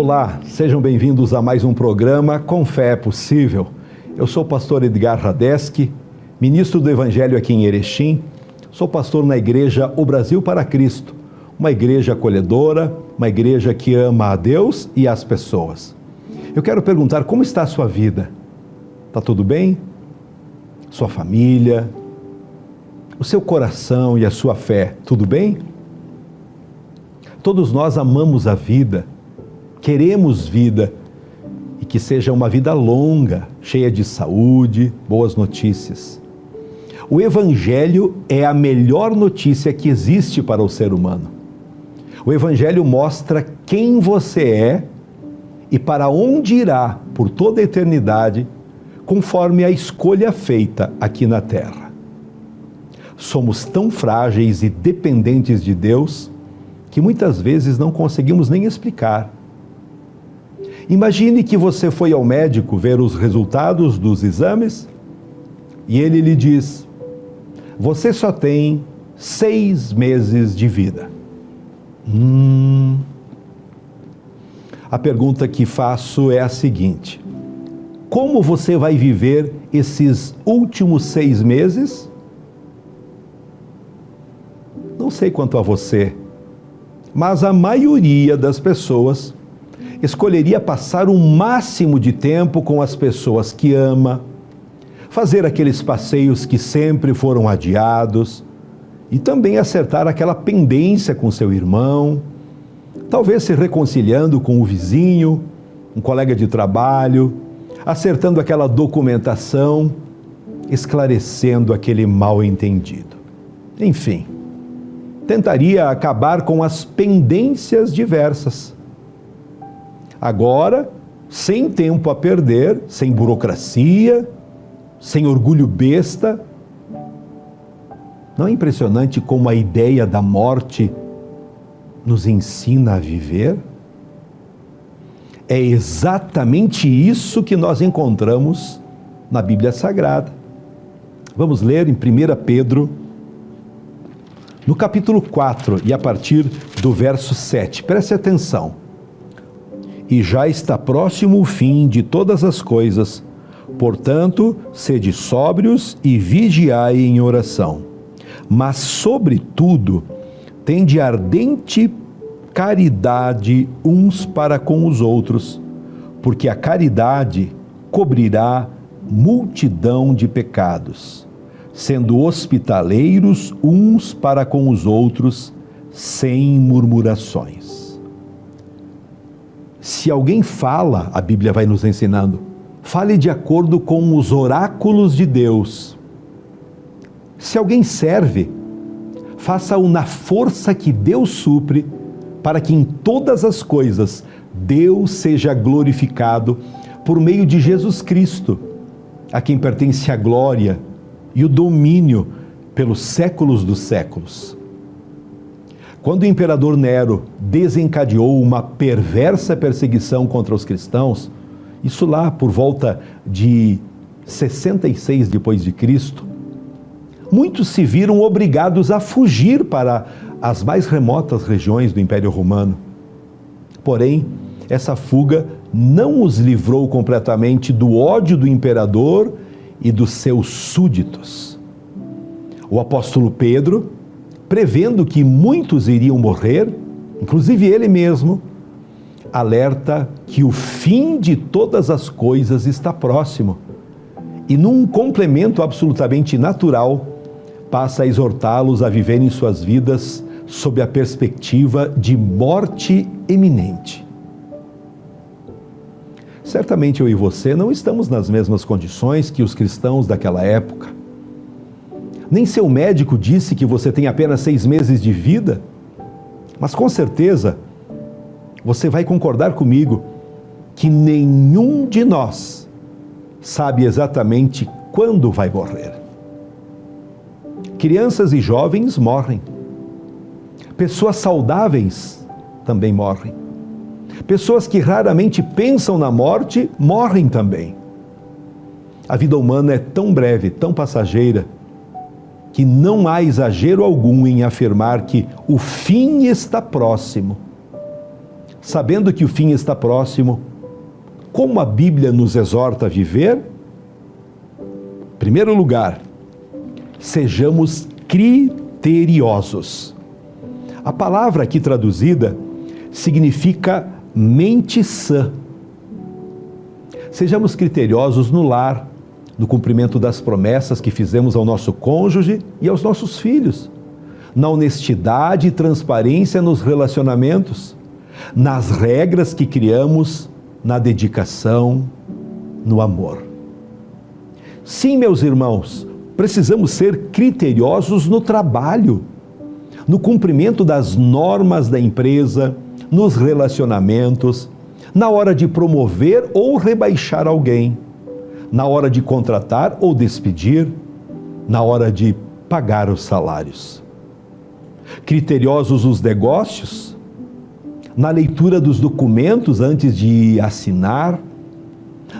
Olá, sejam bem-vindos a mais um programa Com Fé é Possível. Eu sou o pastor Edgar Radeski, ministro do Evangelho aqui em Erechim. Sou pastor na igreja O Brasil para Cristo, uma igreja acolhedora, uma igreja que ama a Deus e as pessoas. Eu quero perguntar, como está a sua vida? Está tudo bem? Sua família? O seu coração e a sua fé, tudo bem? Todos nós amamos a vida, queremos vida e que seja uma vida longa, cheia de saúde, boas notícias. O Evangelho é a melhor notícia que existe para o ser humano. O Evangelho mostra quem você é e para onde irá por toda a eternidade, conforme a escolha feita aqui na Terra. Somos tão frágeis e dependentes de Deus que muitas vezes não conseguimos nem explicar. Imagine que você foi ao médico ver os resultados dos exames e ele lhe diz: você só tem 6 meses de vida. A pergunta que faço é a seguinte: como você vai viver esses últimos 6 meses? Não sei quanto a você, mas a maioria das pessoas escolheria passar o máximo de tempo com as pessoas que ama, fazer aqueles passeios que sempre foram adiados e também acertar aquela pendência com seu irmão, talvez se reconciliando com o vizinho, um colega de trabalho, acertando aquela documentação, esclarecendo aquele mal-entendido. Enfim, tentaria acabar com as pendências diversas. Agora, sem tempo a perder, sem burocracia, sem orgulho besta. Não é impressionante como a ideia da morte nos ensina a viver? É exatamente isso que nós encontramos na Bíblia Sagrada. Vamos ler em 1 Pedro, no capítulo 4 e a partir do verso 7. Preste atenção. E já está próximo o fim de todas as coisas. Portanto, sede sóbrios e vigiai em oração. Mas, sobretudo, tende ardente caridade uns para com os outros, porque a caridade cobrirá multidão de pecados, sendo hospitaleiros uns para com os outros, sem murmurações. Se alguém fala, a Bíblia vai nos ensinando, fale de acordo com os oráculos de Deus. Se alguém serve, faça-o na força que Deus supre, para que em todas as coisas Deus seja glorificado por meio de Jesus Cristo, a quem pertence a glória e o domínio pelos séculos dos séculos. Quando o imperador Nero desencadeou uma perversa perseguição contra os cristãos, isso lá por volta de 66 depois de Cristo, muitos se viram obrigados a fugir para as mais remotas regiões do Império Romano. Porém, essa fuga não os livrou completamente do ódio do imperador e dos seus súditos. O apóstolo Pedro, prevendo que muitos iriam morrer, inclusive ele mesmo, alerta que o fim de todas as coisas está próximo. E num complemento absolutamente natural, passa a exortá-los a viverem suas vidas sob a perspectiva de morte iminente. Certamente eu e você não estamos nas mesmas condições que os cristãos daquela época. Nem seu médico disse que você tem apenas 6 meses de vida, mas com certeza você vai concordar comigo que nenhum de nós sabe exatamente quando vai morrer. Crianças e jovens morrem. Pessoas saudáveis também morrem. Pessoas que raramente pensam na morte morrem também. A vida humana é tão breve, tão passageira, que não há exagero algum em afirmar que o fim está próximo. sabendo que o fim está próximo, como a Bíblia nos exorta a viver? Em primeiro lugar, sejamos criteriosos. A palavra aqui traduzida significa mente sã. Sejamos criteriosos no lar, no cumprimento das promessas que fizemos ao nosso cônjuge e aos nossos filhos, na honestidade e transparência nos relacionamentos, nas regras que criamos, na dedicação, no amor. Sim, meus irmãos, precisamos ser criteriosos no trabalho, no cumprimento das normas da empresa, nos relacionamentos, na hora de promover ou rebaixar alguém, na hora de contratar ou despedir, na hora de pagar os salários. Criteriosos nos negócios, na leitura dos documentos antes de assinar,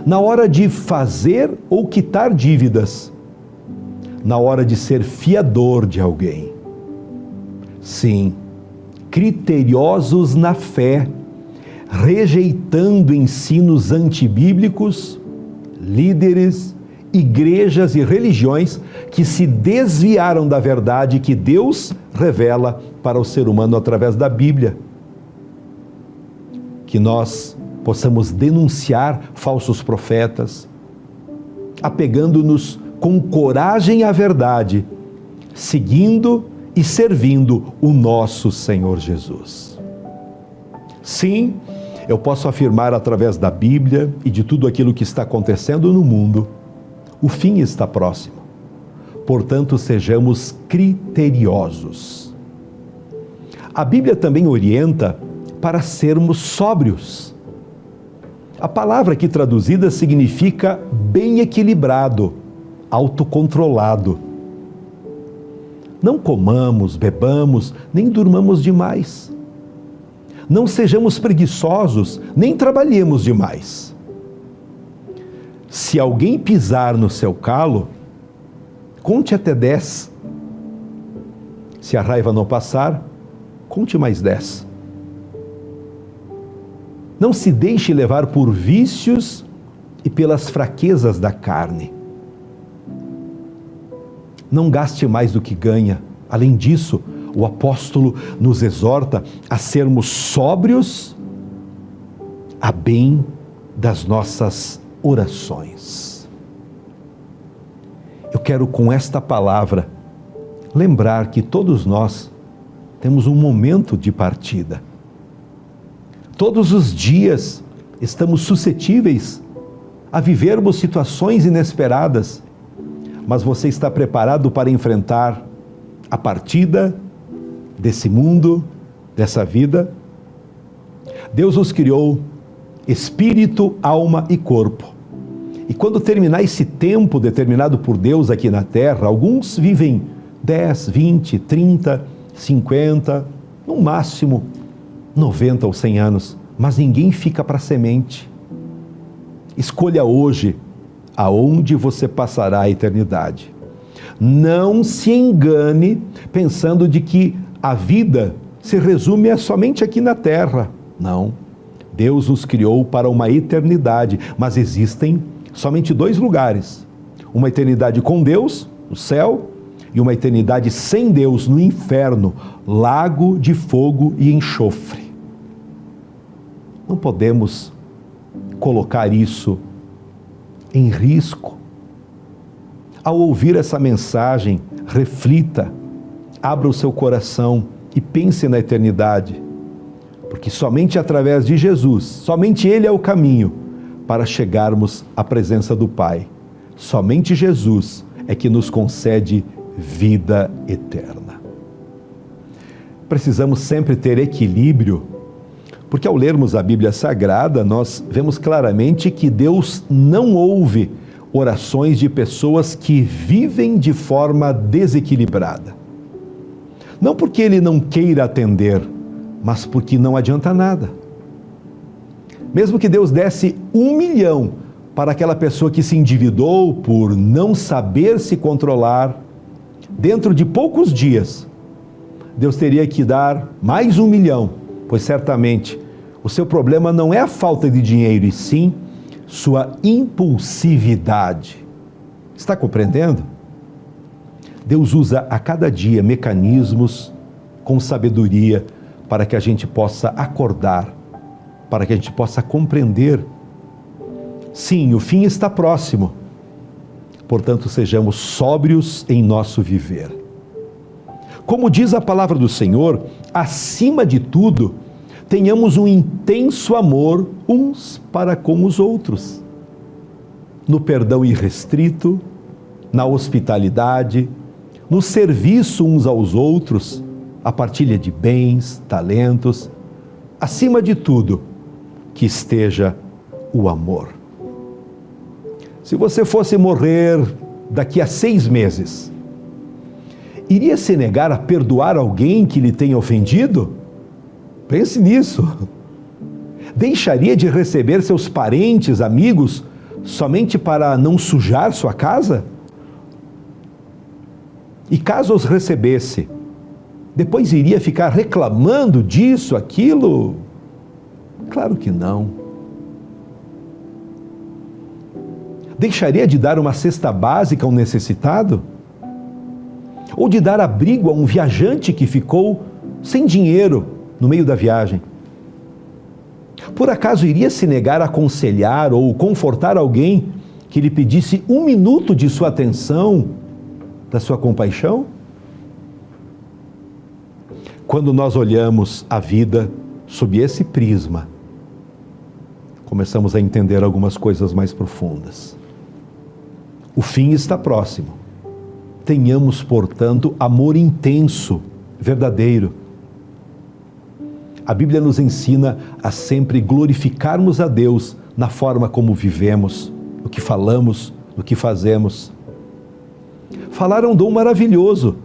na hora de fazer ou quitar dívidas, na hora de ser fiador de alguém. Sim, criteriosos na fé, rejeitando ensinos antibíblicos, líderes, igrejas e religiões que se desviaram da verdade que Deus revela para o ser humano através da Bíblia. Que nós possamos denunciar falsos profetas, apegando-nos com coragem à verdade, seguindo e servindo o nosso Senhor Jesus. Sim, eu posso afirmar através da Bíblia e de tudo aquilo que está acontecendo no mundo, o fim está próximo. Portanto, sejamos criteriosos. A Bíblia também orienta para sermos sóbrios. A palavra aqui traduzida significa bem equilibrado, autocontrolado. Não comamos, bebamos, nem durmamos demais. Não sejamos preguiçosos, nem trabalhemos demais. Se alguém pisar no seu calo, conte até 10. Se a raiva não passar, conte mais 10. Não se deixe levar por vícios e pelas fraquezas da carne. Não gaste mais do que ganha. Além disso, o apóstolo nos exorta a sermos sóbrios a bem das nossas orações. Eu quero com esta palavra lembrar que todos nós temos um momento de partida. Todos os dias estamos suscetíveis a vivermos situações inesperadas, mas você está preparado para enfrentar a partida desse mundo, dessa vida? Deus os criou espírito, alma e corpo. E quando terminar esse tempo determinado por Deus aqui na terra, alguns vivem 10, 20, 30, 50, no máximo 90 ou 100 anos, mas ninguém fica para semente. Escolha hoje aonde você passará a eternidade. Não se engane pensando de que a vida se resume somente aqui na terra. Não. Deus nos criou para uma eternidade, mas existem somente 2 lugares. Uma eternidade com Deus, no céu, e uma eternidade sem Deus, no inferno, lago de fogo e enxofre. Não podemos colocar isso em risco. Ao ouvir essa mensagem, reflita, abra o seu coração e pense na eternidade, porque somente através de Jesus, somente Ele é o caminho para chegarmos à presença do Pai. Somente Jesus é que nos concede vida eterna. Precisamos sempre ter equilíbrio, porque ao lermos a Bíblia Sagrada, nós vemos claramente que Deus não ouve orações de pessoas que vivem de forma desequilibrada. Não porque Ele não queira atender, mas porque não adianta nada. Mesmo que Deus desse 1 milhão para aquela pessoa que se endividou por não saber se controlar, dentro de poucos dias, Deus teria que dar mais 1 milhão, pois certamente O seu problema não é a falta de dinheiro, e sim sua impulsividade. Está compreendendo? Deus usa a cada dia mecanismos com sabedoria para que a gente possa acordar, para que a gente possa compreender. Sim, o fim está próximo. Portanto, sejamos sóbrios em nosso viver. Como diz a palavra do Senhor, acima de tudo, tenhamos um intenso amor uns para com os outros. No perdão irrestrito, na hospitalidade, no serviço uns aos outros, a partilha de bens, talentos. Acima de tudo, que esteja o amor. Se você fosse morrer daqui a 6 meses, iria se negar a perdoar alguém que lhe tenha ofendido? Pense nisso. Deixaria de receber seus parentes, amigos, somente para não sujar sua casa? E caso os recebesse, depois iria ficar reclamando disso, aquilo? Claro que não. Deixaria de dar uma cesta básica a um necessitado? Ou de dar abrigo a um viajante que ficou sem dinheiro no meio da viagem? Por acaso iria se negar a aconselhar ou confortar alguém que lhe pedisse 1 minuto de sua atenção, da sua compaixão? Quando nós olhamos a vida sob esse prisma, começamos a entender algumas coisas mais profundas. O fim está próximo. Tenhamos, portanto, amor intenso, verdadeiro. A Bíblia nos ensina a sempre glorificarmos a Deus na forma como vivemos, no que falamos, no que fazemos. Falar é um dom maravilhoso,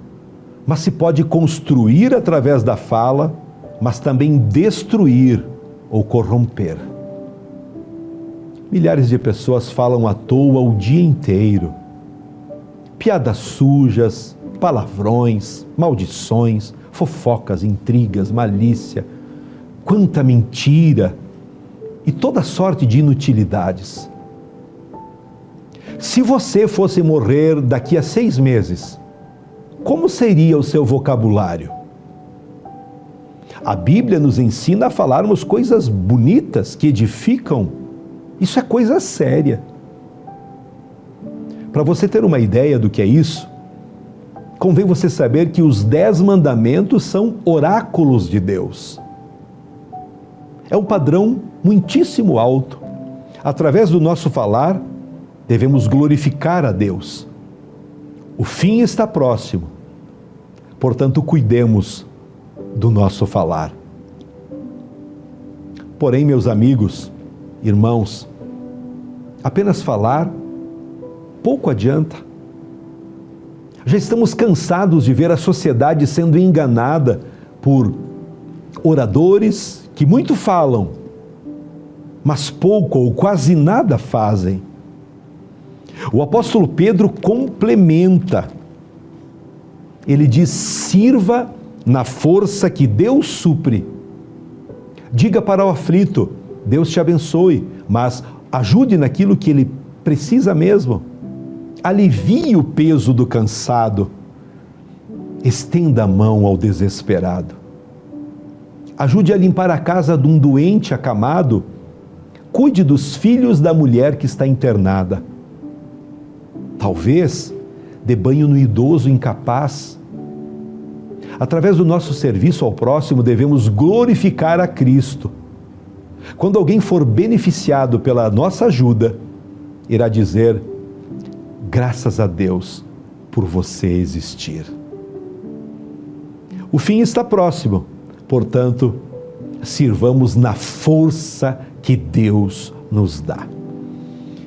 mas se pode construir através da fala, mas também destruir ou corromper. Milhares de pessoas falam à toa o dia inteiro. Piadas sujas, palavrões, maldições, fofocas, intrigas, malícia, quanta mentira e toda sorte de inutilidades. Se você fosse morrer daqui a 6 meses, como seria o seu vocabulário? A Bíblia nos ensina a falarmos coisas bonitas que edificam. Isso é coisa séria. Para você ter uma ideia do que é isso, convém você saber que os 10 mandamentos são oráculos de Deus. É um padrão muitíssimo alto. Através do nosso falar, devemos glorificar a Deus. O fim está próximo. Portanto, cuidemos do nosso falar. Porém, meus amigos, irmãos, apenas falar pouco adianta. Já estamos cansados de ver a sociedade sendo enganada por oradores que muito falam, mas pouco ou quase nada fazem. O apóstolo Pedro complementa. Ele diz: sirva na força que Deus supre. Diga para o aflito: Deus te abençoe, mas ajude naquilo que ele precisa mesmo. Alivie o peso do cansado. Estenda a mão ao desesperado. Ajude a limpar a casa de um doente acamado. Cuide dos filhos da mulher que está internada. Talvez dê banho no idoso incapaz. Através do nosso serviço ao próximo, devemos glorificar a Cristo. Quando alguém for beneficiado pela nossa ajuda, irá dizer: graças a Deus por você existir. O fim está próximo, portanto, sirvamos na força que Deus nos dá.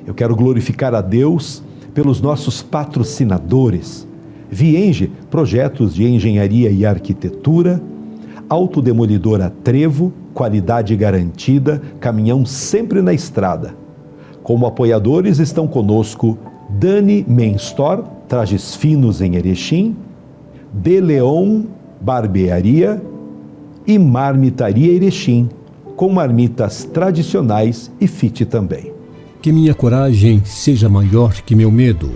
Eu quero glorificar a Deus pelos nossos patrocinadores. Vienge, projetos de engenharia e arquitetura, Autodemolidora Trevo, qualidade garantida, caminhão sempre na estrada. Como apoiadores estão conosco Dani Menstore, trajes finos em Erechim, De Leon Barbearia e Marmitaria Erechim. com marmitas tradicionais e fit também. Que minha coragem seja maior que meu medo.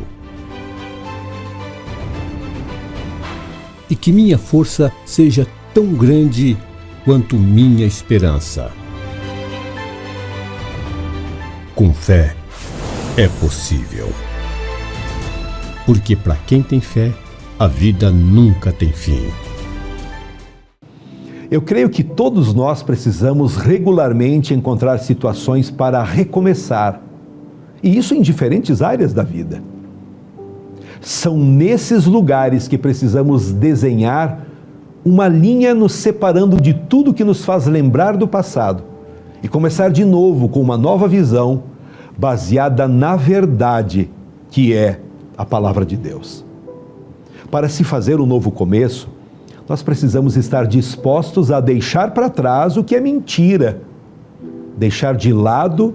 E que minha força seja tão grande quanto minha esperança. Com fé é possível. Porque para quem tem fé, a vida nunca tem fim. Eu creio que todos nós precisamos regularmente encontrar situações para recomeçar. E isso em diferentes áreas da vida. São nesses lugares que precisamos desenhar uma linha nos separando de tudo que nos faz lembrar do passado e começar de novo com uma nova visão baseada na verdade, que é a palavra de Deus. Para se fazer um novo começo, nós precisamos estar dispostos a deixar para trás o que é mentira, deixar de lado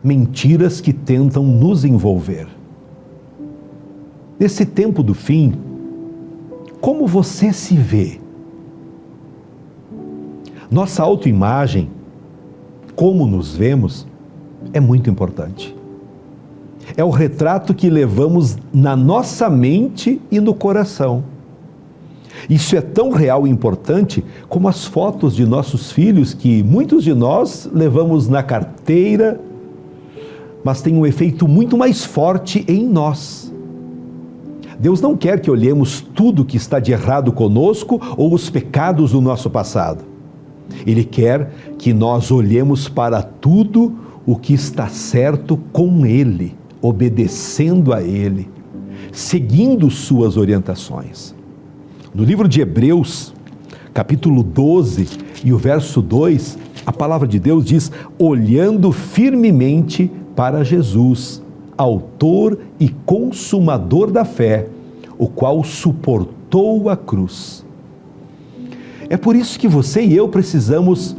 mentiras que tentam nos envolver. Nesse tempo do fim, como você se vê? Nossa autoimagem, como nos vemos, é muito importante. É o retrato que levamos na nossa mente e no coração. Isso é tão real e importante como as fotos de nossos filhos que muitos de nós levamos na carteira, mas tem um efeito muito mais forte em nós. Deus não quer que olhemos tudo que está de errado conosco ou os pecados do nosso passado. Ele quer que nós olhemos para tudo o que está certo com Ele, obedecendo a Ele, seguindo suas orientações. No livro de Hebreus, capítulo 12 e o verso 2, a palavra de Deus diz: olhando firmemente para Jesus, autor e consumador da fé, o qual suportou a cruz. É por isso que você e eu precisamos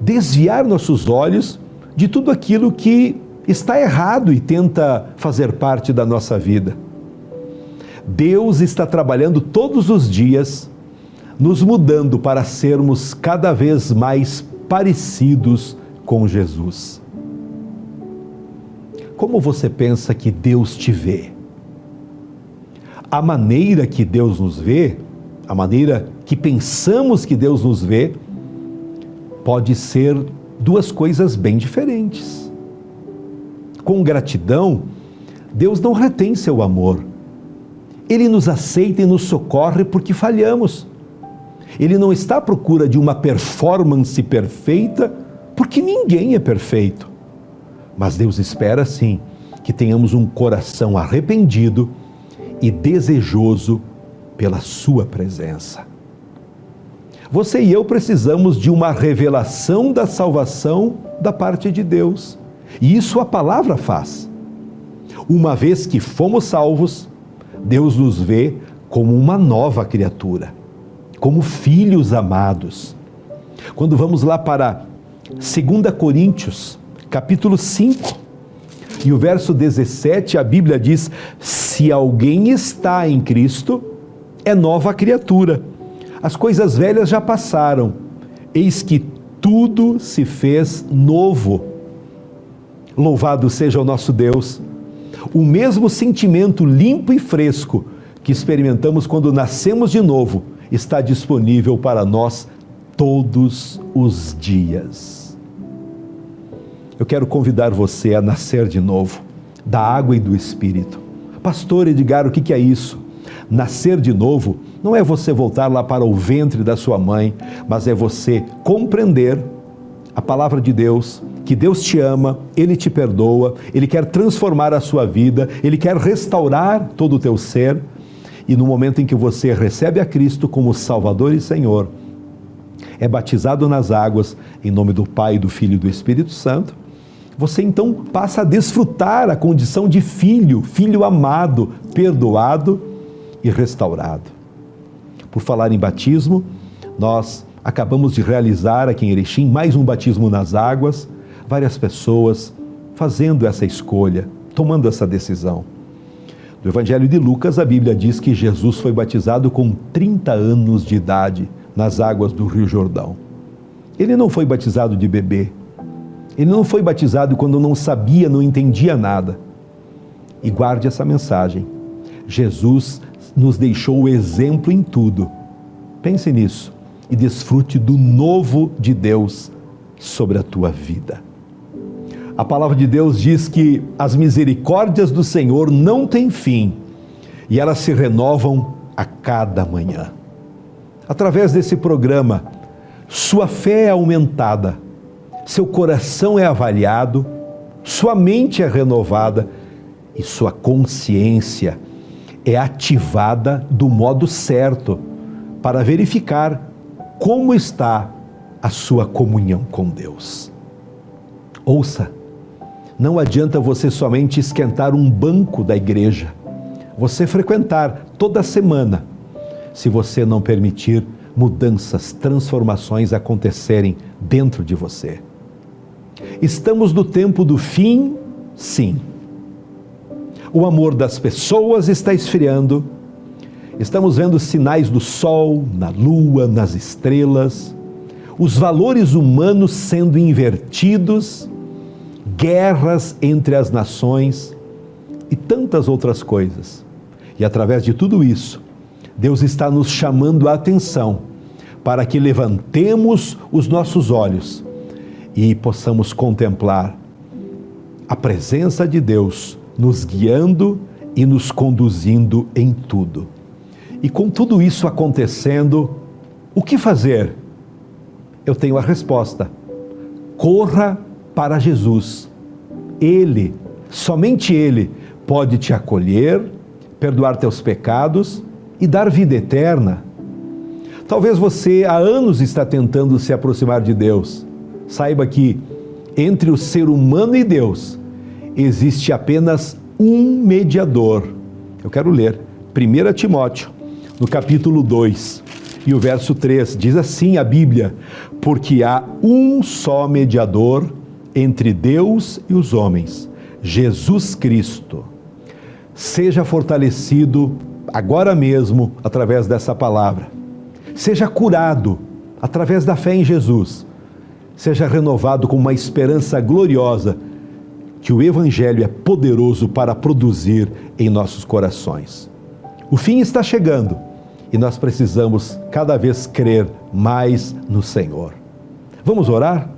desviar nossos olhos de tudo aquilo que está errado e tenta fazer parte da nossa vida. Deus está trabalhando todos os dias, nos mudando para sermos cada vez mais parecidos com Jesus. Como você pensa que Deus te vê? A maneira que Deus nos vê, a maneira que pensamos que Deus nos vê, pode ser duas coisas bem diferentes. Com gratidão, Deus não retém seu amor. Ele nos aceita e nos socorre porque falhamos. Ele não está à procura de uma performance perfeita, porque ninguém é perfeito. Mas Deus espera, sim, que tenhamos um coração arrependido e desejoso pela sua presença. Você e eu precisamos de uma revelação da salvação da parte de Deus. E isso a palavra faz. Uma vez que fomos salvos, Deus nos vê como uma nova criatura, como filhos amados. Quando vamos lá para 2 Coríntios, capítulo 5, e o verso 17, a Bíblia diz: se alguém está em Cristo, é nova criatura. As coisas velhas já passaram, eis que tudo se fez novo. Louvado seja o nosso Deus. O mesmo sentimento limpo e fresco que experimentamos quando nascemos de novo está disponível para nós todos os dias. Eu quero convidar você a nascer de novo, da água e do Espírito. Pastor Edgar, o que é isso? Nascer de novo não é você voltar lá para o ventre da sua mãe, mas é você compreender a palavra de Deus, que Deus te ama, Ele te perdoa, Ele quer transformar a sua vida, Ele quer restaurar todo o teu ser, e no momento em que você recebe a Cristo como Salvador e Senhor, é batizado nas águas, em nome do Pai, do Filho e do Espírito Santo, você então passa a desfrutar a condição de filho, filho amado, perdoado e restaurado. Por falar em batismo, nós acabamos de realizar aqui em Erechim mais um batismo nas águas, várias pessoas fazendo essa escolha, tomando essa decisão. No Evangelho de Lucas, a Bíblia diz que Jesus foi batizado com 30 anos de idade nas águas do Rio Jordão. Ele não foi batizado de bebê. Ele não foi batizado quando não sabia, não entendia nada. E guarde essa mensagem. Jesus nos deixou o exemplo em tudo. Pense nisso e desfrute do novo de Deus sobre a tua vida. A palavra de Deus diz que as misericórdias do Senhor não têm fim e elas se renovam a cada manhã. Através desse programa, sua fé é aumentada, seu coração é avaliado, sua mente é renovada e sua consciência é ativada do modo certo para verificar como está a sua comunhão com Deus. Ouça, não adianta você somente esquentar um banco da igreja, você frequentar toda semana, se você não permitir mudanças, transformações acontecerem dentro de você. Estamos no tempo do fim, sim. O amor das pessoas está esfriando, estamos vendo sinais do sol, na lua, nas estrelas, os valores humanos sendo invertidos, guerras entre as nações e tantas outras coisas. E através de tudo isso, Deus está nos chamando a atenção para que levantemos os nossos olhos e possamos contemplar a presença de Deus nos guiando e nos conduzindo em tudo. E com tudo isso acontecendo, o que fazer? Eu tenho a resposta. Corra para Jesus. Ele, somente Ele, pode te acolher, perdoar teus pecados e dar vida eterna. Talvez você há anos está tentando se aproximar de Deus. Saiba que entre o ser humano e Deus existe apenas um mediador. Eu quero ler 1 Timóteo, no capítulo 2, e o verso 3, diz assim a Bíblia: porque há um só mediador entre Deus e os homens, Jesus Cristo. Seja fortalecido agora mesmo através dessa palavra. Seja curado através da fé em Jesus. Seja renovado com uma esperança gloriosa que o Evangelho é poderoso para produzir em nossos corações. O fim está chegando e nós precisamos cada vez crer mais no Senhor. Vamos orar?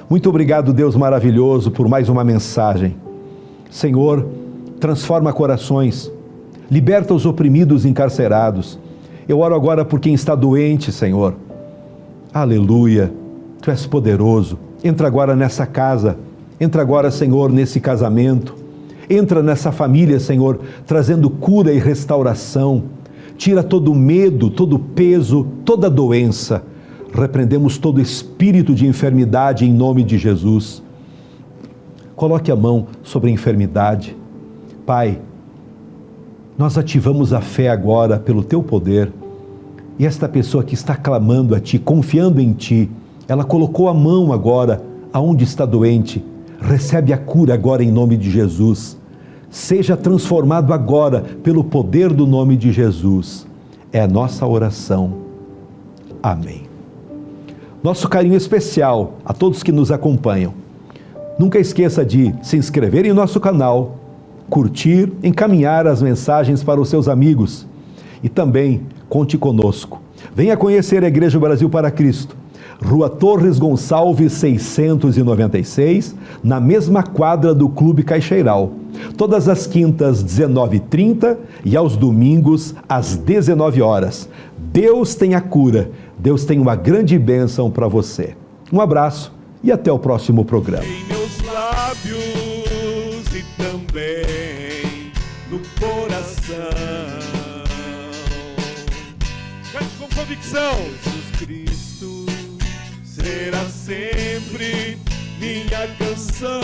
Muito obrigado, Deus maravilhoso, por mais uma mensagem. Senhor, transforma corações, liberta os oprimidos e encarcerados. Eu oro agora por quem está doente, Senhor. Aleluia, Tu és poderoso. Entra agora nessa casa, entra agora, Senhor, nesse casamento. Entra nessa família, Senhor, trazendo cura e restauração. Tira todo o medo, todo o peso, toda a doença. Repreendemos todo espírito de enfermidade em nome de Jesus. Coloque a mão sobre a enfermidade. Pai, nós ativamos a fé agora pelo Teu poder. E esta pessoa que está clamando a Ti, confiando em Ti, ela colocou a mão agora aonde está doente. Recebe a cura agora em nome de Jesus. Seja transformado agora pelo poder do nome de Jesus. É a nossa oração. Amém. Nosso carinho especial a todos que nos acompanham. Nunca esqueça de se inscrever em nosso canal, curtir, encaminhar as mensagens para os seus amigos e também conte conosco. Venha conhecer a Igreja Brasil para Cristo, Rua Torres Gonçalves 696, na mesma quadra do Clube Caixeiral. Todas as quintas, 19h30 e aos domingos, às 19 horas. Deus tem a cura, Deus tem uma grande bênção para você. Um abraço e até o próximo programa. Em meus lábios e também no coração. Cante com convicção. Jesus Cristo será sempre minha canção.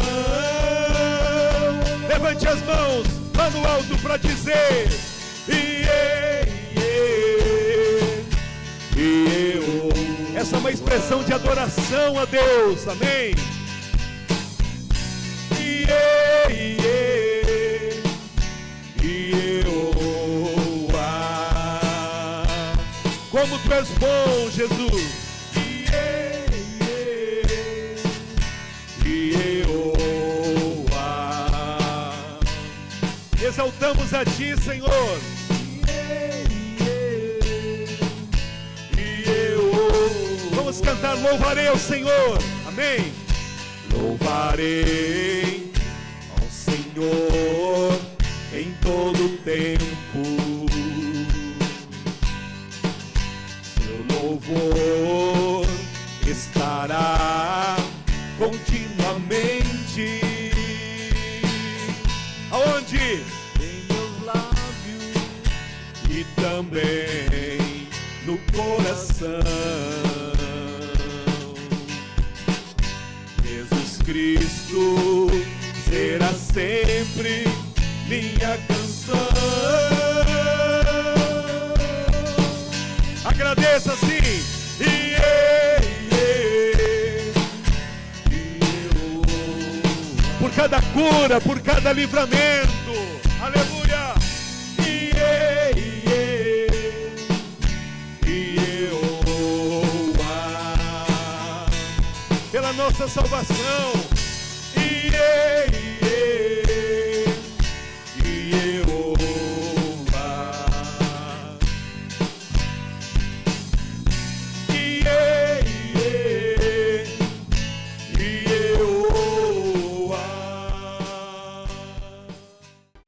Levante as mãos lá no alto para dizer: essa é uma expressão de adoração a Deus, amém? Como Tu és bom, Jesus. exaltamos a Ti, Senhor. Vamos cantar, louvarei ao Senhor. Amém. Louvarei ao Senhor em todo tempo. Seu louvor estará continuamente. Aonde? Em meus lábios e também no coração. Jesus Cristo será sempre minha canção. Agradeça assim. Por cada cura, por cada livramento. Aleluia. Pela nossa salvação.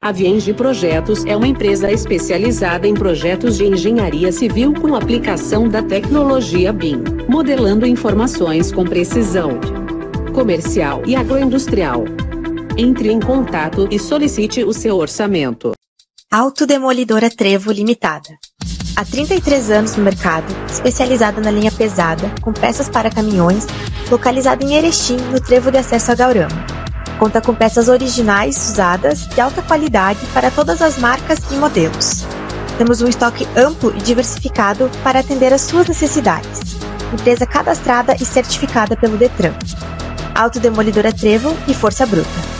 A Vienge Projetos é uma empresa especializada em projetos de engenharia civil com aplicação da tecnologia BIM, modelando informações com precisão. Comercial e agroindustrial. Entre em contato e solicite o seu orçamento. Autodemolidora Trevo Limitada. Há 33 anos no mercado, especializada na linha pesada, com peças para caminhões, localizada em Erechim, no trevo de acesso a Gaurama. Conta com peças originais, usadas, de alta qualidade para todas as marcas e modelos. Temos um estoque amplo e diversificado para atender às suas necessidades. Empresa cadastrada e certificada pelo Detran. Autodemolidora Trevo e Força Bruta.